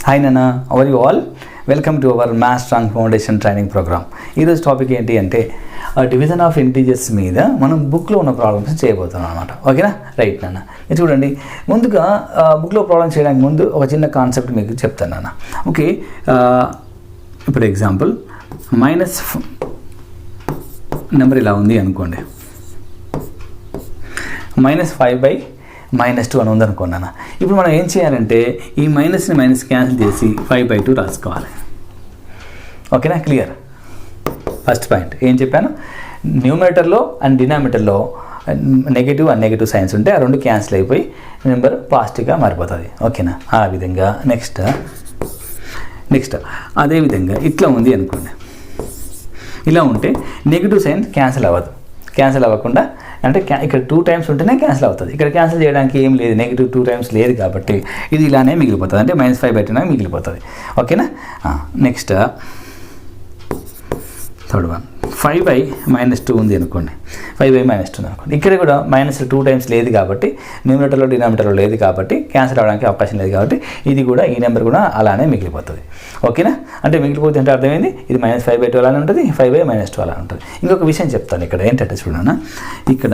Hi నాన్న, how are you all. Welcome to our maths strong foundation training programme. ఈరోజు topic ఏంటి అంటే division of integers మీద మనం బుక్లో ఉన్న ప్రాబ్లమ్స్ చేయబోతున్నాం అనమాట. ఓకేనా? రైట్ నాన్న. ఇది చూడండి, ముందుగా బుక్లో ప్రాబ్లమ్ చేయడానికి ముందు ఒక చిన్న కాన్సెప్ట్ మీకు చెప్తాను నాన్న. ఓకే, ఇప్పుడు ఎగ్జాంపుల్ మైనస్ నెంబర్ ఇలా ఉంది అనుకోండి, -5/-2 అని ఉందనుకున్నాను. ఇప్పుడు మనం ఏం చేయాలంటే ఈ మైనస్ని మైనస్ క్యాన్సిల్ చేసి 5/2 రాసుకోవాలి. ఓకేనా? క్లియర్? ఫస్ట్ పాయింట్ ఏం చెప్పాను, న్యూమరేటర్లో అండ్ డినామినేటర్లో నెగిటివ్ అండ్ నెగిటివ్ సైన్స్ ఉంటే ఆ రెండు క్యాన్సిల్ అయిపోయి నెంబర్ పాజిటివ్గా మారిపోతుంది. ఓకేనా? ఆ విధంగా నెక్స్ట్ అదేవిధంగా ఇట్లా ఉంది అనుకోండి, ఇలా ఉంటే నెగిటివ్ సైన్ క్యాన్సిల్ అవ్వదు. క్యాన్సిల్ అవ్వకుండా అంటే ఇక్కడ 2 టైమ్స్ ఉంటేనే క్యాన్సిల్ అవుతుంది. ఇక్కడ క్యాన్సిల్ చేయడానికి ఏం లేదు, నెగిటివ్ 2 టైమ్స్ లేదు కాబట్టి ఇది ఇలానే మిగిలిపోతుంది, అంటే -5/2 మిగిలిపోతుంది. ఓకేనా? నెక్స్ట్ థర్డ్ వన్ 5/-2 ఉంది అనుకోండి, 5/-2 ఉంది అనుకోండి. ఇక్కడ కూడా -2 టైమ్స్ లేదు కాబట్టి న్యూమరేటర్లో డినామినేటర్లో లేదు కాబట్టి క్యాన్సిల్ అవ్వడానికి అవకాశం లేదు కాబట్టి ఇది కూడా ఈ నెంబర్ కూడా అలానే మిగిలిపోతుంది. ఓకేనా? అంటే మిగిలిపోతే అంటే అర్థమైంది, ఇది -5/2 అలానే ఉంటుంది, 5/-2 అలానే ఉంటుంది. ఇంకొక విషయం చెప్తాను ఇక్కడ ఏంటంటే చూడన్నా, ఇక్కడ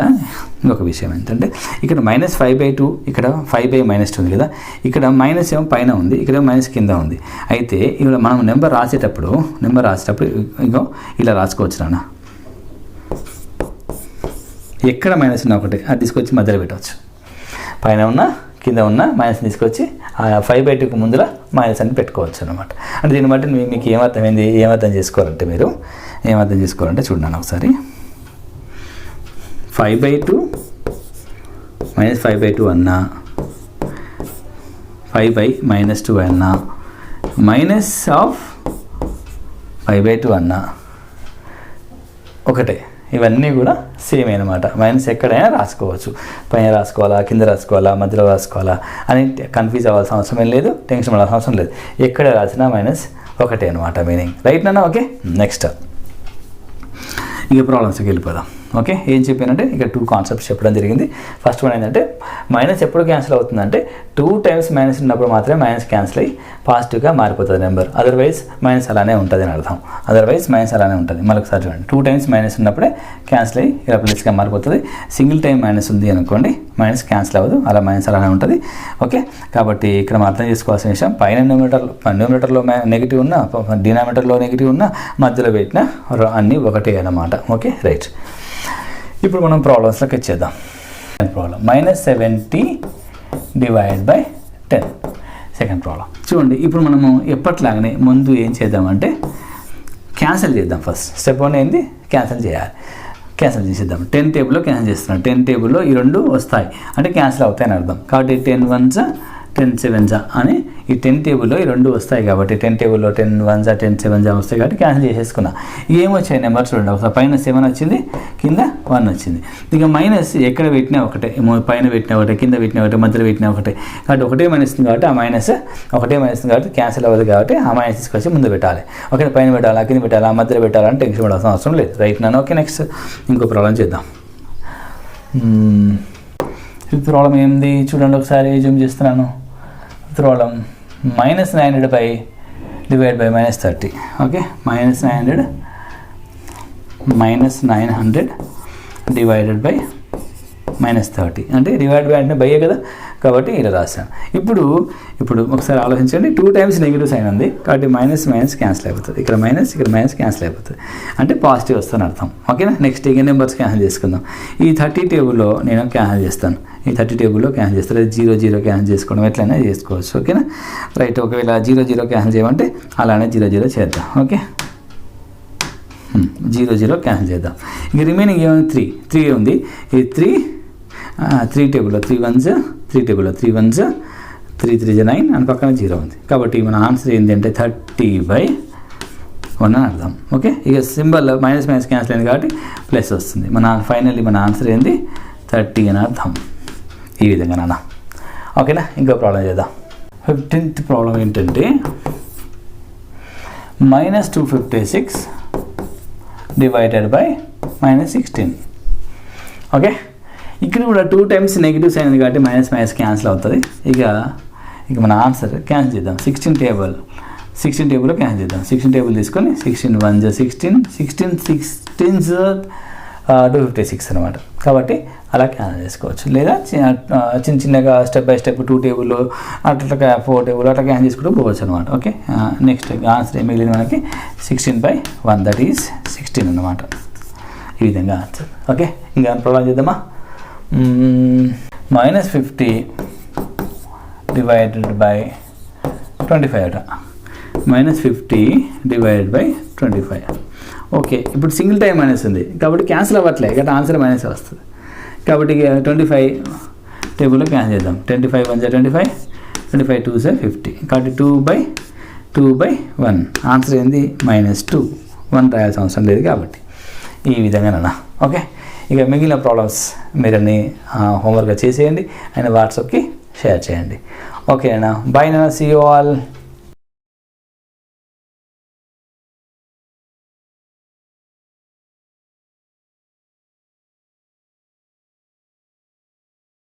ఇంకొక విషయం ఏంటంటే ఇక్కడ -5/2 ఇక్కడ 5/-2 ఉంది కదా, ఇక్కడ మైనస్ ఏమో పైన ఉంది, ఇక్కడ మైనస్ కింద ఉంది. అయితే ఇక్కడ మనం నెంబర్ రాసేటప్పుడు ఇంకో ఇలా రాసుకోవచ్చు నాన్న. ఎక్కడ మైనస్ ఉన్న ఒకటి అది తీసుకొచ్చి మధ్యలో పెట్టవచ్చు, పైన ఉన్న కింద ఉన్న మైనస్ తీసుకొచ్చి 5/2కు ముందుల మైనస్ అని పెట్టుకోవచ్చు అనమాట. అంటే దీన్ని బట్టి మీకు ఏమర్థం చేసుకోవాలంటే చూడండి ఒకసారి, 5/2 -5/2 అన్నా, 5/-2 అన్నా, -5/2 అన్నా ఒకటే. ఇవన్నీ కూడా సేమ్ అనమాట. మైనస్ ఎక్కడైనా రాసుకోవచ్చు, పైన రాసుకోవాలా, కింద రాసుకోవాలా, మధ్యలో రాసుకోవాలా అని కన్ఫ్యూజ్ అవ్వాల్సిన అవసరం ఏం లేదు, టెన్షన్ పడాల్సిన అవసరం లేదు. ఎక్కడ రాసినా మైనస్ ఒకటే అనమాట మీనింగ్. రైట్ నాన్న? ఓకే, నెక్స్ట్ ఇక ప్రాబ్లమ్స్కి వెళ్ళిపోదాం. ఓకే, ఏం చెప్పానంటే ఇక్కడ 2 కాన్సెప్ట్స్ చెప్పడం జరిగింది. ఫస్ట్ వన్ ఏంటంటే మైనస్ ఎప్పుడు క్యాన్సిల్ అవుతుందంటే 2 టైమ్స్ మైనస్ ఉన్నప్పుడు మాత్రమే మైనస్ క్యాన్సిల్ అయ్యి పాజిటివ్గా మారిపోతుంది నెంబర్, అదర్వైజ్ మైనస్ అలానే ఉంటుంది అని అర్థం. మరొకసారి చూడండి, 2 టైమ్స్ మైనస్ ఉన్నప్పుడే క్యాన్సిల్ అయ్యి ఇలా ప్లస్గా మారిపోతుంది. సింగిల్ టైం మైనస్ ఉంది అనుకోండి, మైనస్ క్యాన్సిల్ అవ్వదు, అలా మైనస్ అలానే ఉంటుంది. ఓకే, కాబట్టి ఇక్కడ మనం అర్థం చేసుకోవాల్సిన విషయం, పైన న్యూమరేటర్లో నెగిటివ్ ఉన్నా, డినామినేటర్లో నెగిటివ్ ఉన్నా, మధ్యలో పెట్టిన అన్నీ ఒకటే అన్నమాట. Okay, right. ఇప్పుడు మనం ప్రాబ్లమ్స్లోకి వచ్చేద్దాం. ప్రాబ్లం -70/10. సెకండ్ ప్రాబ్లం చూడండి. ఇప్పుడు మనము ఎప్పట్లాగానే ముందు ఏం చేద్దామంటే క్యాన్సిల్ చేద్దాం. ఫస్ట్ స్టెప్ 1 ఏంది, క్యాన్సిల్ చేయాలి. క్యాన్సిల్ చేసేద్దాం. 10 టేబుల్లో క్యాన్సిల్ చేస్తున్నాం. 10 టేబుల్లో ఈ రెండు వస్తాయి అంటే క్యాన్సిల్ అవుతాయని అర్థం. కాబట్టి 10 1s 10 7s అని ఈ 10 టేబుల్లో ఈ రెండు వస్తాయి కాబట్టి 10 టేబుల్లో 10 1s 10 7s వస్తాయి కాబట్టి క్యాన్సిల్ చేసేసుకున్నా. ఏమొచ్చాయి నెంబర్ చూడండి ఒకసారి, పైన 7 వచ్చింది, కింద 1 వచ్చింది. ఇక మైనస్ ఎక్కడ పెట్టినా ఒకటే, పైన పెట్టినా ఒకటే, కింద పెట్టినా ఒకటే, మధ్యలో పెట్టినా ఒకటే. కాబట్టి ఒకటే మైనస్ కాబట్టి ఆ మైనస్ ఒకటే మైనస్ కాబట్టి క్యాన్సిల్ అవ్వదు కాబట్టి ఆ మైనస్ తీసుకొచ్చి ముందు పెట్టాలి. ఓకే, పైన పెట్టాలా, కింద పెట్టాలా, మధ్యలో పెట్టాలని టెన్షన్ పడాల్సిన అవసరం లేదు. రైట్ నాన్న? ఓకే, నెక్స్ట్ ఇంకో ప్రాబ్లం చేద్దాం. ఈ ప్రాబ్లం ఏంది చూడండి ఒకసారి, జూమ్ చేస్తున్నాను. ప్రాబ్లం -900/-30. ఓకే, -900 -900/-30 అంటే డివైడ్ బై అంటే బయ్యే కదా, కాబట్టి ఇలా రాశాను. ఇప్పుడు ఒకసారి ఆలోచించండి, 2 టైమ్స్ నెగిటివ్ సైన్ ఉంది కాబట్టి మైనస్ క్యాన్సిల్ అయిపోతుంది, ఇక్కడ మైనస్ క్యాన్సిల్ అయిపోతుంది, అంటే పాజిటివ్ వస్తుంది అర్థం. ఓకేనా? నెక్స్ట్ ఇక నెంబర్స్ క్యాన్సిల్ చేసుకుందాం. ఈ 30 టేబుల్లో నేను క్యాన్సిల్ చేస్తాను, ఈ 30 టేబుల్లో క్యాన్సిల్ చేస్తారు. 0 క్యాన్సిల్ చేసుకోవడం ఎట్లయినా చేసుకోవచ్చు. ఓకేనా? రైట్. ఒకవేళ 0 క్యాన్సిల్ చేయమంటే అలానే 0 చేద్దాం. ఓకే, 0 క్యాన్సిల్ చేద్దాం. ఇంక రిమైనింగ్ ఏమైంది, 3 ఉంది. ఈ 3 టేబుల్లో 3 1s 3 టేబుల్లో 3 1s 3 3s 9 అని పక్కన 0 ఉంది. కాబట్టి మన ఆన్సర్ ఏంటంటే 30/1 అని అర్థం. ఓకే, ఇక సింబల్ మైనస్ క్యాన్సిల్ అయింది కాబట్టి ప్లస్ వస్తుంది. ఫైనల్లీ మన ఆన్సర్ ఏంది 30 అని అర్థం. ఈ విధంగా నాన్న. ఓకేనా? ఇంకో ప్రాబ్లం చేద్దాం. 15th ప్రాబ్లం ఏంటంటే -256/-16. ఓకే, ఇక్కడ కూడా 2 టైమ్స్ నెగిటివ్ సైన్ ఉంది కాబట్టి మైనస్ క్యాన్సిల్ అవుతుంది. ఇక ఇక మన ఆన్సర్ క్యాన్సిల్ చేద్దాం. 16 టేబుల్లో క్యాన్సిల్ చేద్దాం. 16 టేబుల్ తీసుకొని 16 1 16 16 256 అనమాట. కాబట్టి అలా క్యాన్సిల్ చేసుకోవచ్చు. లేదా చిన్నగా స్టెప్ బై స్టెప్ 2 టేబుల్ అట్లా 4 టేబుల్ అట్లా క్యాన్సిల్ చేసుకుంటూ పోవచ్చు అనమాట. ఓకే, నెక్స్ట్ ఆన్సర్ మిగిలింది మనకి 16/1, దట్ ఈస్ 16 అన్నమాట. ఈ విధంగా ఆన్సర్. ఓకే, ఇంకా ప్రాబ్లం చేద్దామా. -50 డివైడెడ్ బై 25 అట. -50 డివైడెడ్ బై 25. ఓకే, ఇప్పుడు సింగిల్ టైం మైనస్ ఉంది కాబట్టి క్యాన్సిల్ అవ్వట్లే, కాబట్టి ఆన్సర్ మైనస్ వస్తుంది. కాబట్టి 25 టేబుల్లో క్యాన్సిల్ చేద్దాం. 25 1 25, 25 2 50, కాబట్టి 2/1. ఆన్సర్ ఏంది -2. 1 రాయాల్సిన అవసరం లేదు కాబట్టి ఈ విధంగానన్నా. ఓకే, ఇక మిగిలిన ప్రాబ్లమ్స్ మీరన్నీ హోంవర్క్గా చేసేయండి అండ్ వాట్సాప్కి షేర్ చేయండి. ఓకేనా, బై నా, సీ యూ ఆల్.